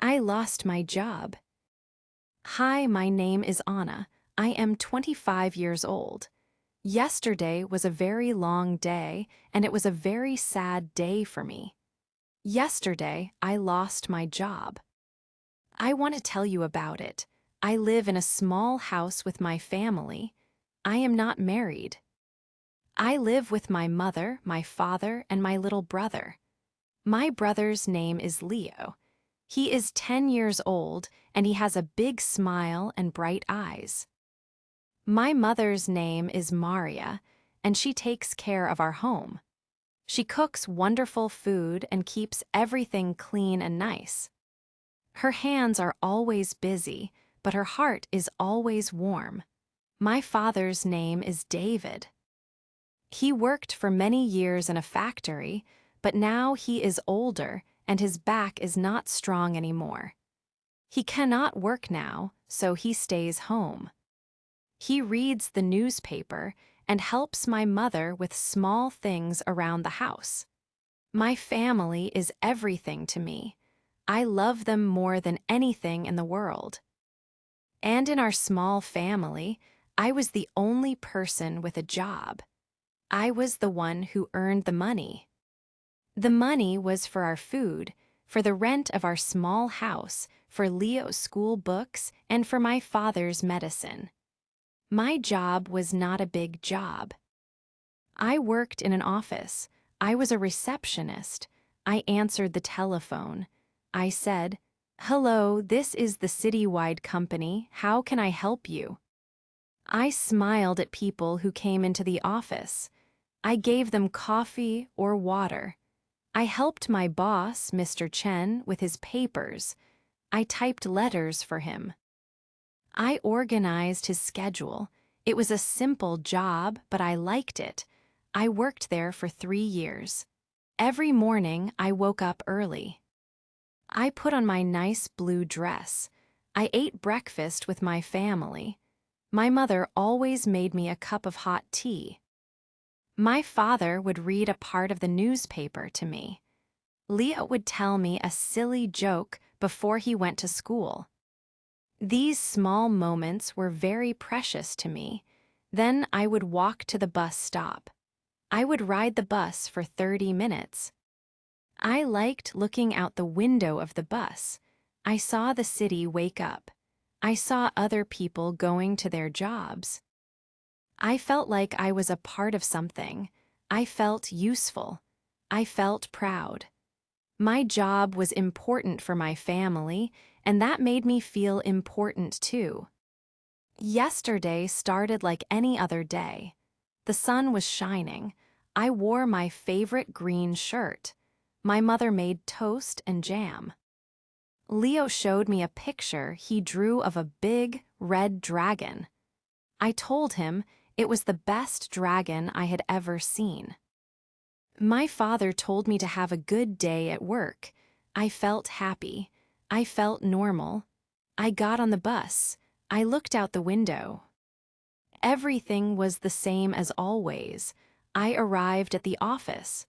I lost my job. Hi, my name is Anna. I am 25 years old. Yesterday was a very long day, and it was a very sad day for me. Yesterday, I lost my job. I want to tell you about it. I live in a small house with my family. I am not married. I live with my mother, my father, and my little brother. My brother's name is Leo. He is 10 years old, and he has a big smile and bright eyes. My mother's name is Maria, and she takes care of our home. She cooks wonderful food and keeps everything clean and nice. Her hands are always busy, but her heart is always warm. My father's name is David. He worked for many years in a factory, but now he is older and his back is not strong anymore. He cannot work now, so he stays home. He reads the newspaper and helps my mother with small things around the house. My family is everything to me. I love them more than anything in the world. And in our small family, I was the only person with a job. I was the one who earned the money. The money was for our food, for the rent of our small house, for Leo's school books, and for my father's medicine. My job was not a big job. I worked in an office. I was a receptionist. I answered the telephone. I said, "Hello, this is the citywide company. How can I help you?" I smiled at people who came into the office. I gave them coffee or water. I helped my boss, Mr. Chen, with his papers. I typed letters for him. I organized his schedule. It was a simple job, but I liked it. I worked there for 3 years. Every morning, I woke up early. I put on my nice blue dress. I ate breakfast with my family. My mother always made me a cup of hot tea. My father would read a part of the newspaper to me. Leo would tell me a silly joke before he went to school. These small moments were very precious to me. Then I would walk to the bus stop. I would ride the bus for 30 minutes. I liked looking out the window of the bus. I saw the city wake up. I saw other people going to their jobs. I felt like I was a part of something. I felt useful. I felt proud. My job was important for my family, and that made me feel important too. Yesterday started like any other day. The sun was shining. I wore my favorite green shirt. My mother made toast and jam. Leo showed me a picture he drew of a big, red dragon. I told him it was the best dragon I had ever seen. My father told me to have a good day at work. I felt happy. I felt normal. I got on the bus. I looked out the window. Everything was the same as always. I arrived at the office.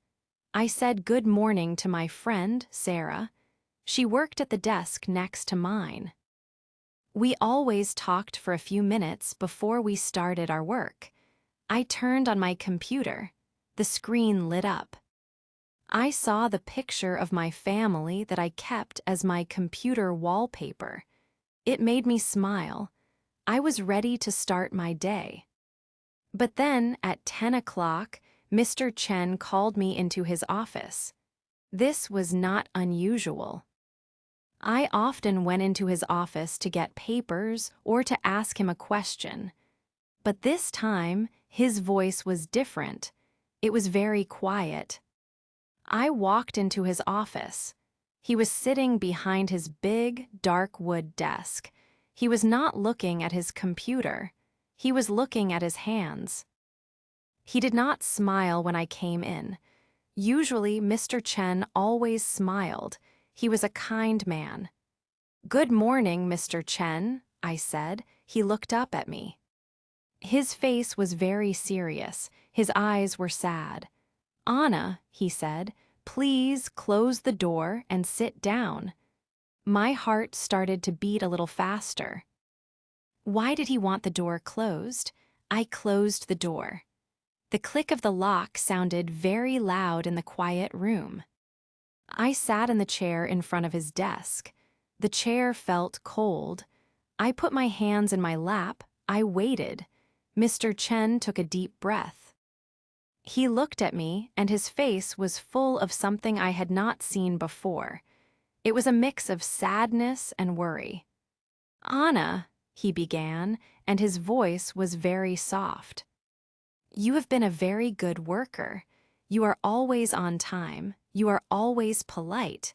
I said good morning to my friend, Sarah. She worked at the desk next to mine. We always talked for a few minutes before we started our work. I turned on my computer. The screen lit up. I saw the picture of my family that I kept as my computer wallpaper. It made me smile. I was ready to start my day. But then, at 10 o'clock, Mr. Chen called me into his office. This was not unusual. I often went into his office to get papers or to ask him a question. But this time, his voice was different. It was very quiet. I walked into his office. He was sitting behind his big, dark wood desk. He was not looking at his computer. He was looking at his hands. He did not smile when I came in. Usually, Mr. Chen always smiled. He was a kind man. "Good morning, Mr. Chen," I said. He looked up at me. His face was very serious. His eyes were sad. "Anna," he said, "please close the door and sit down." My heart started to beat a little faster. Why did he want the door closed? I closed the door. The click of the lock sounded very loud in the quiet room. I sat in the chair in front of his desk. The chair felt cold. I put my hands in my lap. I waited. Mr. Chen took a deep breath. He looked at me, and his face was full of something I had not seen before. It was a mix of sadness and worry. "Anna," he began, and his voice was very soft. "You have been a very good worker. You are always on time. You are always polite.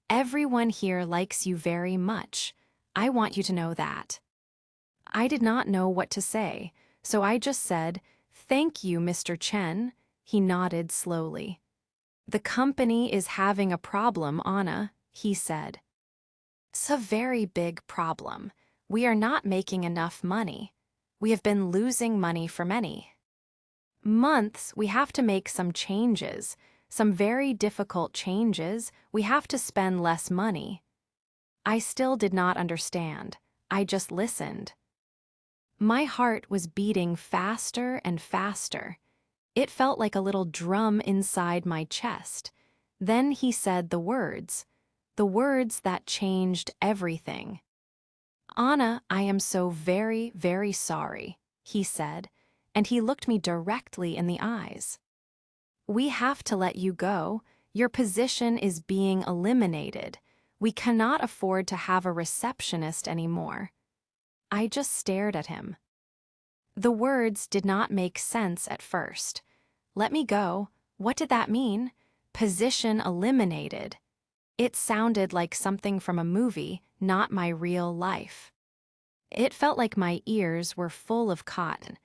Everyone here likes you very much. I want you to know that." I did not know what to say, so I just said, "Thank you, Mr. Chen." He nodded slowly. "The company is having a problem, Anna," he said. "It's a very big problem. We are not making enough money. We have been losing money for many months. We have to make some changes, some very difficult changes. We have to spend less money." I still did not understand. I just listened. My heart was beating faster and faster. It felt like a little drum inside my chest. Then he said the words that changed everything. "Anna, I am so very, very sorry," he said, and he looked me directly in the eyes. "We have to let you go. Your position is being eliminated. We cannot afford to have a receptionist anymore." I just stared at him. The words did not make sense at first. Let me go? What did that mean? Position eliminated. It sounded like something from a movie, not my real life. It felt like my ears were full of cotton.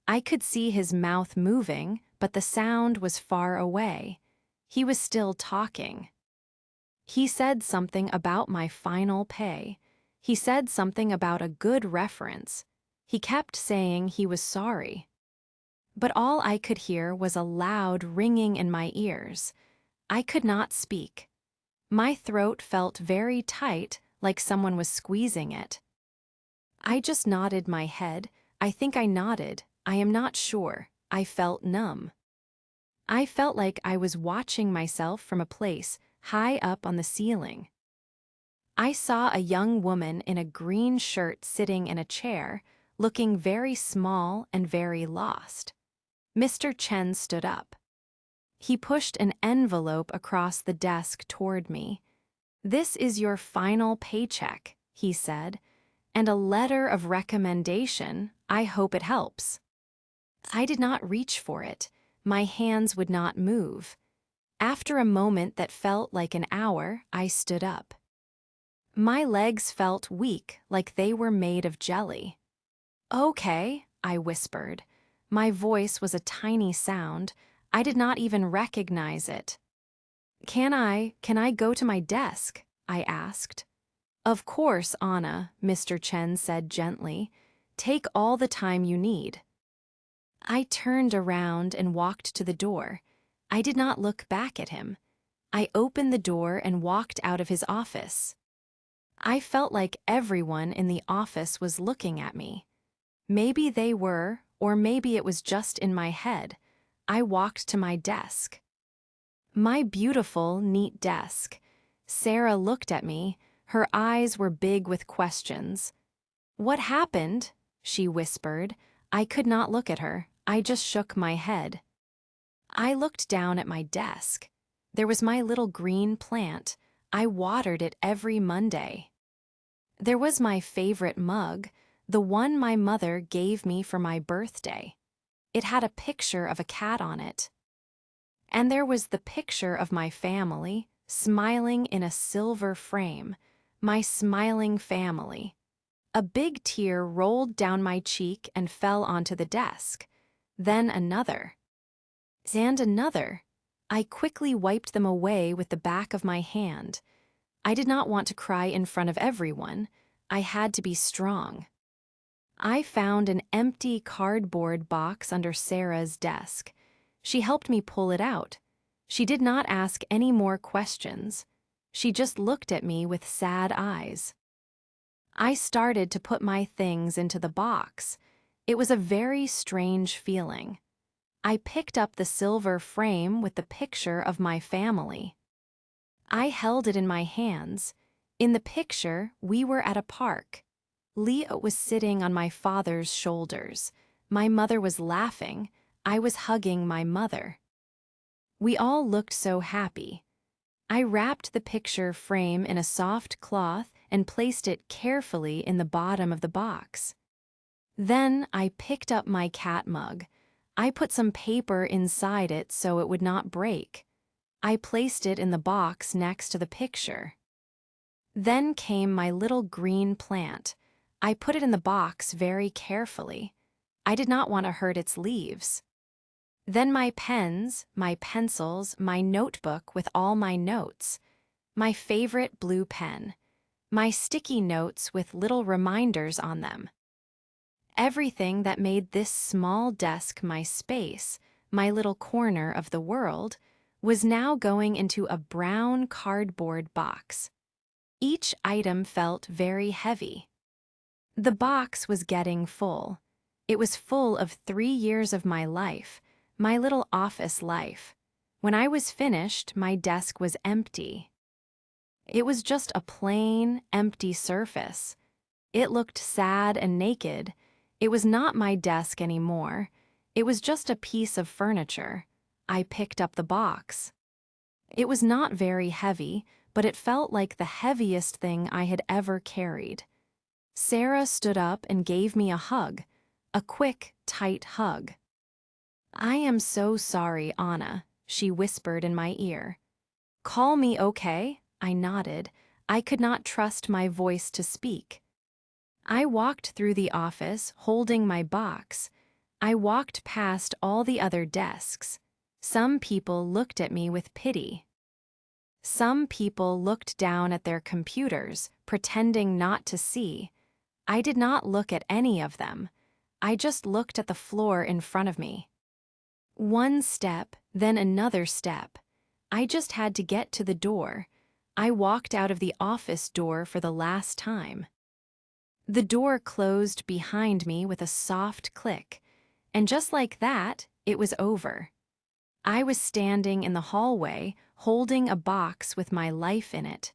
I could see his mouth moving, but the sound was far away. He was still talking. He said something about my final pay. He said something about a good reference. He kept saying he was sorry. But all I could hear was a loud ringing in my ears. I could not speak. My throat felt very tight, like someone was squeezing it. I just nodded my head. I think I nodded. I am not sure. I felt numb. I felt like I was watching myself from a place high up on the ceiling. I saw a young woman in a green shirt sitting in a chair, looking very small and very lost. Mr. Chen stood up. He pushed an envelope across the desk toward me. "This is your final paycheck," he said, "and a letter of recommendation. I hope it helps." I did not reach for it. My hands would not move. After a moment that felt like an hour, I stood up. My legs felt weak, like they were made of jelly. "Okay," I whispered. My voice was a tiny sound. I did not even recognize it. Can I go to my desk?" I asked. "Of course, Anna," Mr. Chen said gently. "Take all the time you need." I turned around and walked to the door. I did not look back at him. I opened the door and walked out of his office. I felt like everyone in the office was looking at me. Maybe they were, or maybe it was just in my head. I walked to my desk. My beautiful, neat desk. Sarah looked at me. Her eyes were big with questions. "What happened?" she whispered. I could not look at her. I just shook my head. I looked down at my desk. There was my little green plant. I watered it every Monday. There was my favorite mug, the one my mother gave me for my birthday. It had a picture of a cat on it. And there was the picture of my family, smiling in a silver frame. My smiling family. A big tear rolled down my cheek and fell onto the desk. Then another. And another. I quickly wiped them away with the back of my hand. I did not want to cry in front of everyone. I had to be strong. I found an empty cardboard box under Sarah's desk. She helped me pull it out. She did not ask any more questions. She just looked at me with sad eyes. I started to put my things into the box. It was a very strange feeling. I picked up the silver frame with the picture of my family. I held it in my hands. In the picture, we were at a park. Leo was sitting on my father's shoulders. My mother was laughing. I was hugging my mother. We all looked so happy. I wrapped the picture frame in a soft cloth and placed it carefully in the bottom of the box. Then I picked up my cat mug. I put some paper inside it so it would not break. I placed it in the box next to the picture. Then came my little green plant. I put it in the box very carefully. I did not want to hurt its leaves. Then my pens, my pencils, my notebook with all my notes, my favorite blue pen, my sticky notes with little reminders on them. Everything that made this small desk my space, my little corner of the world, was now going into a brown cardboard box. Each item felt very heavy. The box was getting full. It was full of 3 years of my life, my little office life. When I was finished, my desk was empty. It was just a plain, empty surface. It looked sad and naked. It was not my desk anymore. It was just a piece of furniture. I picked up the box. It was not very heavy, but it felt like the heaviest thing I had ever carried. Sarah stood up and gave me a hug, a quick, tight hug. "I am so sorry, Anna," she whispered in my ear. "Call me okay?" I nodded. I could not trust my voice to speak. I walked through the office, holding my box. I walked past all the other desks. Some people looked at me with pity. Some people looked down at their computers, pretending not to see. I did not look at any of them. I just looked at the floor in front of me. One step, then another step. I just had to get to the door. I walked out of the office door for the last time. The door closed behind me with a soft click, and just like that, it was over. I was standing in the hallway, holding a box with my life in it.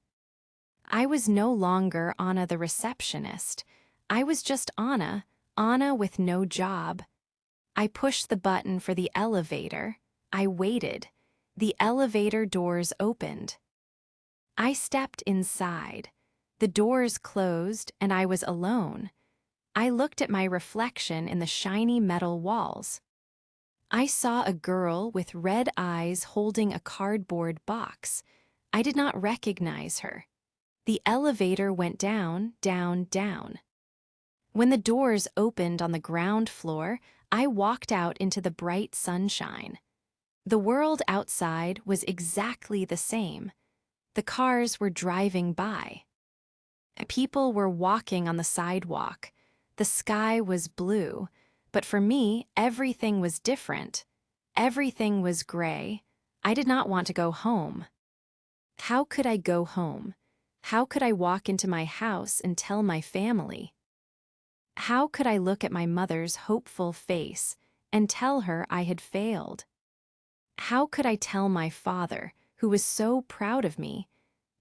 I was no longer Anna the receptionist. I was just Anna, Anna with no job. I pushed the button for the elevator. I waited. The elevator doors opened. I stepped inside. The doors closed, and I was alone. I looked at my reflection in the shiny metal walls. I saw a girl with red eyes holding a cardboard box. I did not recognize her. The elevator went down, down, down. When the doors opened on the ground floor, I walked out into the bright sunshine. The world outside was exactly the same. The cars were driving by. People were walking on the sidewalk. The sky was blue. But for me, everything was different. Everything was gray. I did not want to go home. How could I go home? How could I walk into my house and tell my family? How could I look at my mother's hopeful face and tell her I had failed? How could I tell my father, who was so proud of me,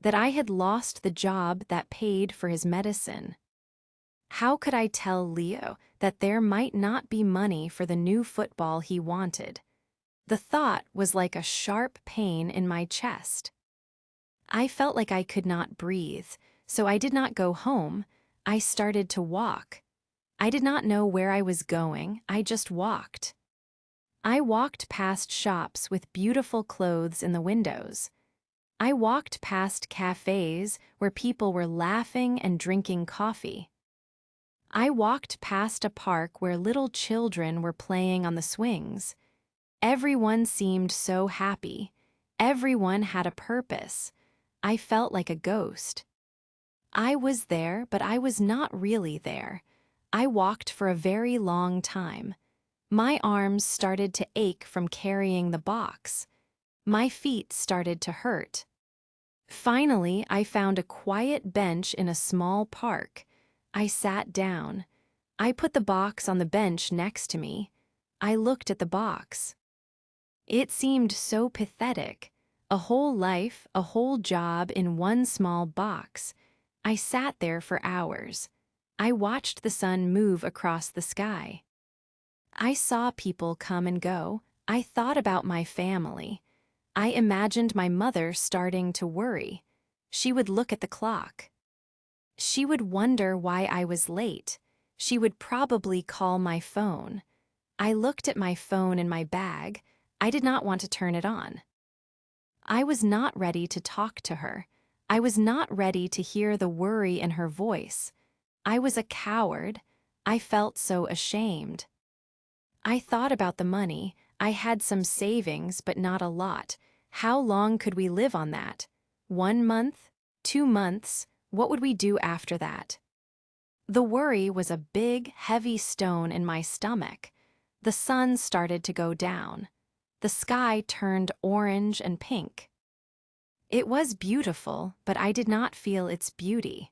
that I had lost the job that paid for his medicine? How could I tell Leo that there might not be money for the new football he wanted? The thought was like a sharp pain in my chest. I felt like I could not breathe, so I did not go home. I started to walk. I did not know where I was going. I just walked. I walked past shops with beautiful clothes in the windows. I walked past cafes where people were laughing and drinking coffee. I walked past a park where little children were playing on the swings. Everyone seemed so happy. Everyone had a purpose. I felt like a ghost. I was there, but I was not really there. I walked for a very long time. My arms started to ache from carrying the box. My feet started to hurt. Finally, I found a quiet bench in a small park. I sat down. I put the box on the bench next to me. I looked at the box. It seemed so pathetic. A whole life, a whole job in one small box. I sat there for hours. I watched the sun move across the sky. I saw people come and go. I thought about my family. I imagined my mother starting to worry. She would look at the clock. She would wonder why I was late. She would probably call my phone. I looked at my phone in my bag. I did not want to turn it on. I was not ready to talk to her. I was not ready to hear the worry in her voice. I was a coward. I felt so ashamed. I thought about the money. I had some savings, but not a lot. How long could we live on that? 1 month? 2 months? What would we do after that? The worry was a big, heavy stone in my stomach. The sun started to go down. The sky turned orange and pink. It was beautiful, but I did not feel its beauty.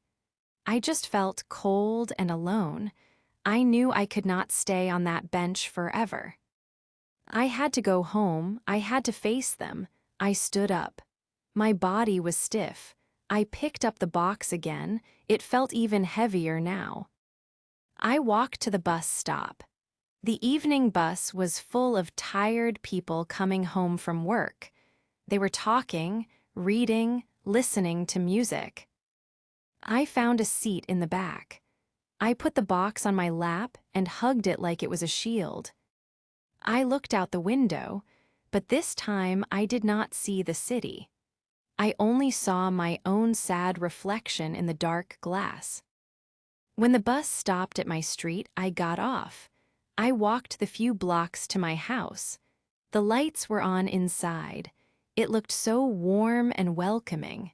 I just felt cold and alone. I knew I could not stay on that bench forever. I had to go home. I had to face them. I stood up. My body was stiff. I picked up the box again. It felt even heavier now. I walked to the bus stop. The evening bus was full of tired people coming home from work. They were talking, reading, listening to music. I found a seat in the back. I put the box on my lap and hugged it like it was a shield. I looked out the window, but this time I did not see the city. I only saw my own sad reflection in the dark glass. When the bus stopped at my street, I got off. I walked the few blocks to my house. The lights were on inside. It looked so warm and welcoming.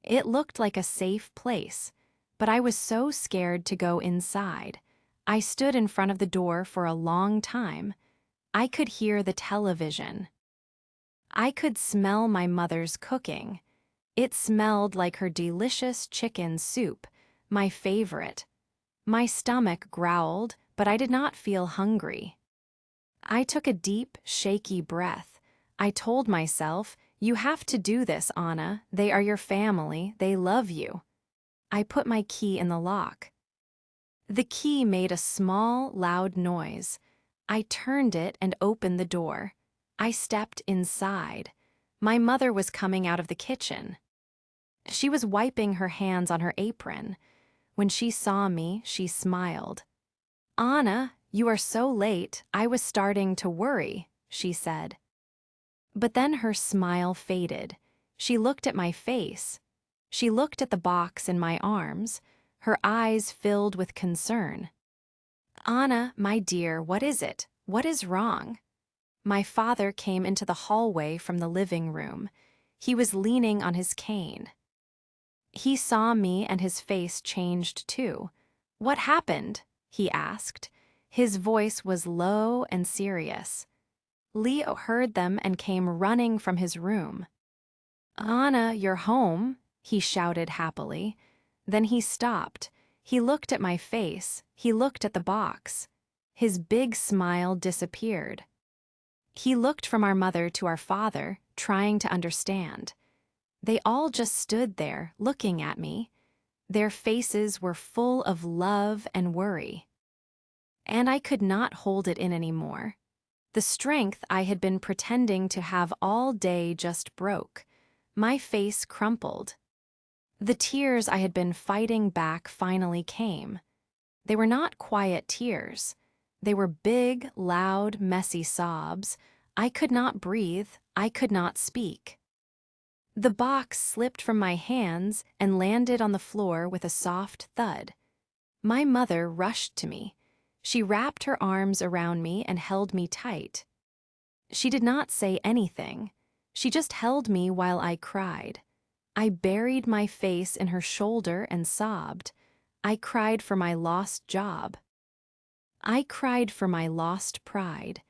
It looked like a safe place, but I was so scared to go inside. I stood in front of the door for a long time. I could hear the television. I could smell my mother's cooking. It smelled like her delicious chicken soup, my favorite. My stomach growled, but I did not feel hungry. I took a deep, shaky breath. I told myself, "You have to do this, Anna. They are your family. They love you." I put my key in the lock. The key made a small, loud noise. I turned it and opened the door. I stepped inside. My mother was coming out of the kitchen. She was wiping her hands on her apron. When she saw me, she smiled. "Anna, you are so late. I was starting to worry," she said. But then her smile faded. She looked at my face. She looked at the box in my arms. Her eyes filled with concern. "Anna, my dear, what is it? What is wrong?" My father came into the hallway from the living room. He was leaning on his cane. He saw me and his face changed too. "What happened?" he asked. His voice was low and serious. Leo heard them and came running from his room. "Anna, you're home," he shouted happily. Then he stopped. He looked at my face. He looked at the box. His big smile disappeared. He looked from our mother to our father, trying to understand. They all just stood there, looking at me. Their faces were full of love and worry. And I could not hold it in anymore. The strength I had been pretending to have all day just broke. My face crumpled. The tears I had been fighting back finally came. They were not quiet tears. They were big, loud, messy sobs. I could not breathe. I could not speak. The box slipped from my hands and landed on the floor with a soft thud. My mother rushed to me. She wrapped her arms around me and held me tight. She did not say anything. She just held me while I cried. I buried my face in her shoulder and sobbed. I cried for my lost job. I cried for my lost pride.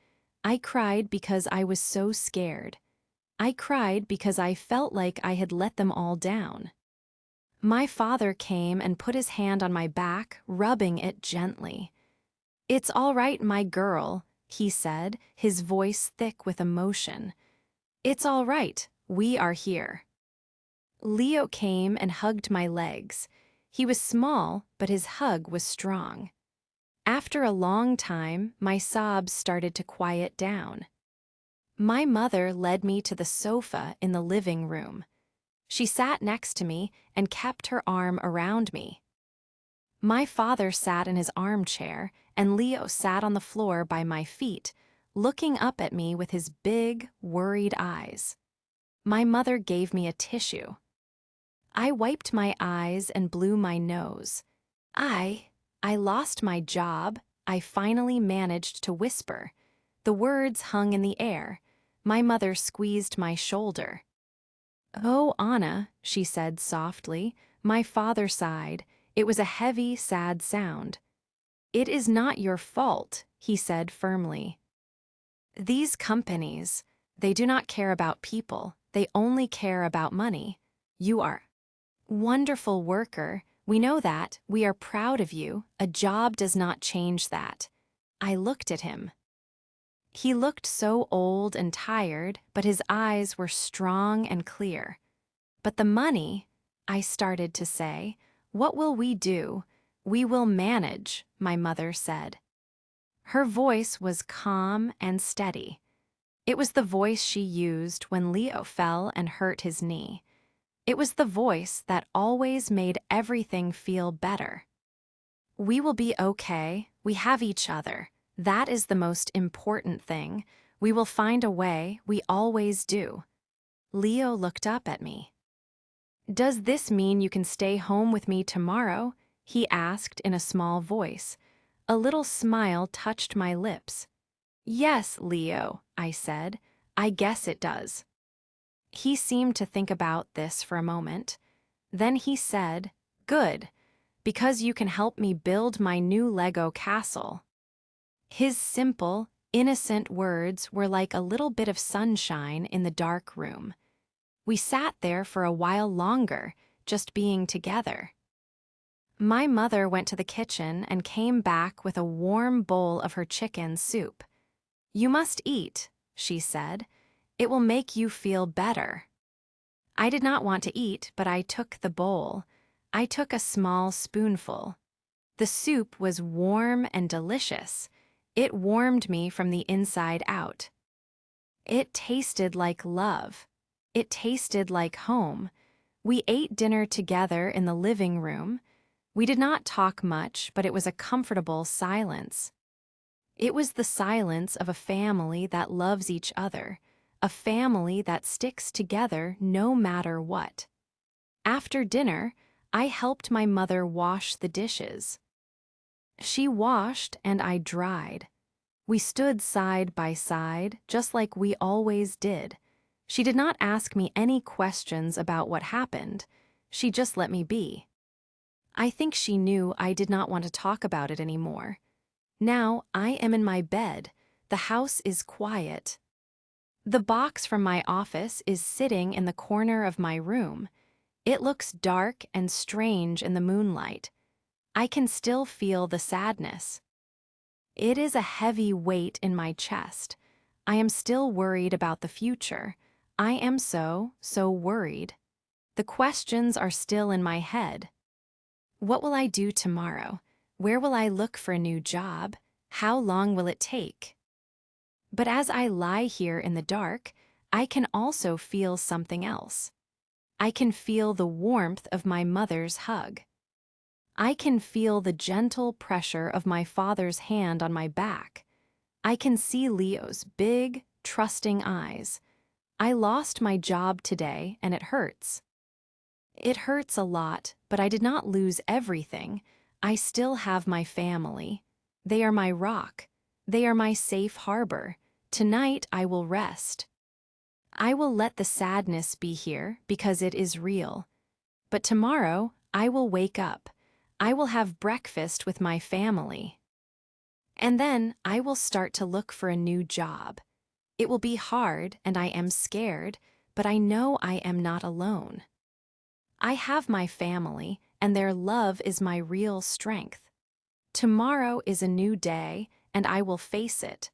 I cried because I was so scared. I cried because I felt like I had let them all down. My father came and put his hand on my back, rubbing it gently. "It's all right, my girl," he said, his voice thick with emotion. "It's all right, we are here." Leo came and hugged my legs. He was small, but his hug was strong. After a long time, my sobs started to quiet down. My mother led me to the sofa in the living room. She sat next to me and kept her arm around me. My father sat in his armchair, and Leo sat on the floor by my feet, looking up at me with his big, worried eyes. My mother gave me a tissue. I wiped my eyes and blew my nose. I lost my job. I finally managed to whisper. The words hung in the air. My mother squeezed my shoulder. "Oh, Anna," she said softly. My father sighed. It was a heavy, sad sound. "It is not your fault," he said firmly. "These companies, they do not care about people. They only care about money. You are a wonderful worker. We know that. We are proud of you. A job does not change that." I looked at him. He looked so old and tired, but his eyes were strong and clear. "But the money," I started to say. "What will we do?" "We will manage," my mother said. Her voice was calm and steady. It was the voice she used when Leo fell and hurt his knee. It was the voice that always made everything feel better. "We will be okay. We have each other. That is the most important thing. We will find a way. We always do." Leo looked up at me. "Does this mean you can stay home with me tomorrow?" he asked in a small voice. A little smile touched my lips. "Yes, Leo," I said. "I guess it does." He seemed to think about this for a moment. Then he said, "Good, because you can help me build my new Lego castle." His simple, innocent words were like a little bit of sunshine in the dark room. We sat there for a while longer, just being together. My mother went to the kitchen and came back with a warm bowl of her chicken soup. "You must eat," she said. "It will make you feel better." I did not want to eat, but I took the bowl. I took a small spoonful. The soup was warm and delicious. It warmed me from the inside out. It tasted like love. It tasted like home. We ate dinner together in the living room. We did not talk much, but it was a comfortable silence. It was the silence of a family that loves each other, a family that sticks together no matter what. After dinner, I helped my mother wash the dishes. She washed and I dried. We stood side by side, just like we always did. She did not ask me any questions about what happened. She just let me be. I think she knew I did not want to talk about it anymore. Now I am in my bed. The house is quiet. The box from my office is sitting in the corner of my room. It looks dark and strange in the moonlight. I can still feel the sadness. It is a heavy weight in my chest. I am still worried about the future. I am so worried. The questions are still in my head. What will I do tomorrow? Where will I look for a new job? How long will it take? But as I lie here in the dark, I can also feel something else. I can feel the warmth of my mother's hug. I can feel the gentle pressure of my father's hand on my back. I can see Leo's big, trusting eyes. I lost my job today, and it hurts. It hurts a lot, but I did not lose everything. I still have my family. They are my rock. They are my safe harbor. Tonight I will rest. I will let the sadness be here because it is real. But tomorrow I will wake up. I will have breakfast with my family. And then I will start to look for a new job. It will be hard and I am scared, but I know I am not alone. I have my family, and their love is my real strength. Tomorrow is a new day, and I will face it.